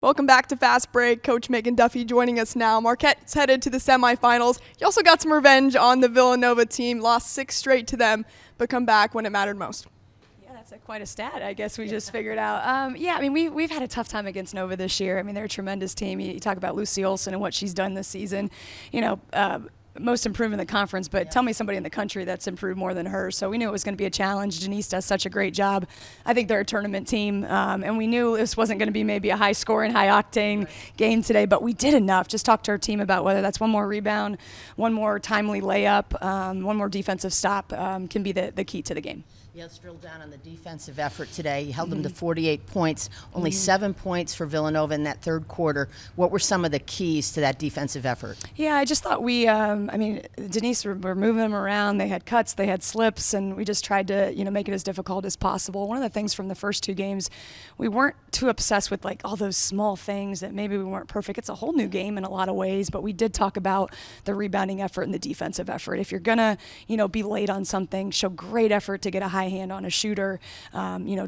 Welcome back to Fast Break. Coach Megan Duffy joining us now. Marquette's headed to the semifinals. You also got some revenge on the Villanova team. Lost 6 straight to them, but come back when it mattered most. Yeah, that's quite a stat, I guess we just figured out. Yeah, I mean, we've had a tough time against Nova this year. I mean, they're a tremendous team. You talk about Lucy Olson and what she's done this season. You know, most improved in the conference, but tell me somebody in the country that's improved more than her. So we knew it was going to be a challenge. Denise does such a great job. I think they're a tournament team, and we knew this wasn't going to be maybe a high-scoring, high-octane game today, but we did enough. Just talk to our team about whether that's one more rebound, one more timely layup, one more defensive stop can be the key to the game. Yeah, let's drill down on the defensive effort today. You held them to 48 points, only 7 points for Villanova in that third quarter. What were some of the keys to that defensive effort? Yeah, I just thought I mean, Denise were moving them around. They had cuts, they had slips, and we just tried to, make it as difficult as possible. One of the things from the first 2 games, we weren't too obsessed with like all those small things that maybe we weren't perfect. It's a whole new game in a lot of ways, but we did talk about the rebounding effort and the defensive effort. If you're gonna, be late on something, show great effort to get a high hand on a shooter,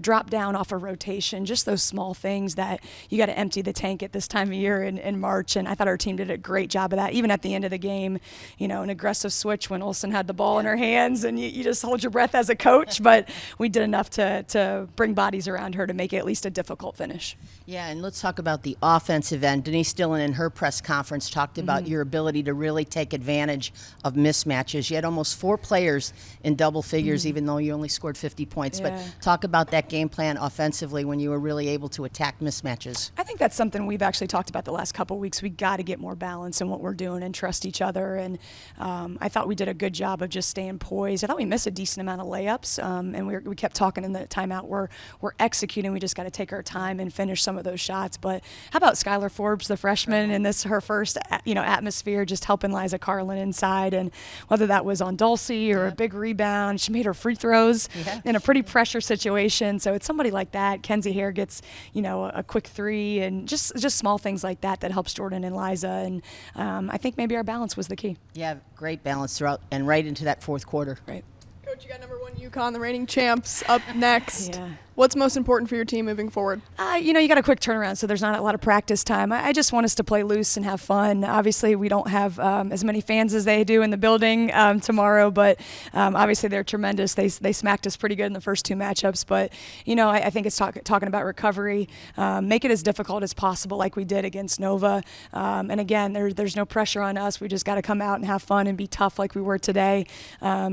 drop down off a rotation, just those small things that you got to empty the tank at this time of year in March. And I thought our team did a great job of that. Even at the end of the game, an aggressive switch when Olsen had the ball in her hands, and you just hold your breath as a coach. But we did enough to bring bodies around her to make it at least a difficult finish. Yeah, and let's talk about the offensive end. Denise Dillon in her press conference talked about your ability to really take advantage of mismatches. You had almost 4 players in double figures, even though you only scored 50 points. Yeah. But talk about that game plan offensively when you were really able to attack mismatches. I think that's something we've actually talked about the last couple of weeks. We got to get more balance in what we're doing and trust each other. And I thought we did a good job of just staying poised. I thought we missed a decent amount of layups, and we kept talking in the timeout. We're executing. We just got to take our time and finish some of those shots. But how about Skylar Forbes, the freshman, and her first atmosphere, just helping Liza Carlin inside, and whether that was on Dulcie or a big rebound, she made her free throws in a pretty pressure situation. So it's somebody like that. Kenzie Hare gets a quick 3, and just small things like that helps Jordan and Liza. And I think maybe our balance was the key. Yeah, great balance throughout and right into that fourth quarter. Right. Coach, you got number 1 UConn, the reigning champs, up next. Yeah. What's most important for your team moving forward? You got a quick turnaround, so there's not a lot of practice time. I just want us to play loose and have fun. Obviously, we don't have as many fans as they do in the building tomorrow, but obviously they're tremendous. They smacked us pretty good in the first 2 matchups, but I think it's talking about recovery. Make it as difficult as possible, like we did against Nova. And again, there's no pressure on us. We just got to come out and have fun and be tough like we were today.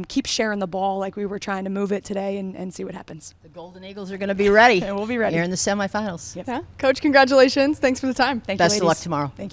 Keep sharing the ball like we were trying to move it today, and see what happens. The Golden Eagles are going to be ready. And we'll be ready. You're in the semifinals. Yep. Yeah. Coach, congratulations. Thanks for the time. Thank you, ladies. Best of luck tomorrow. Thank you.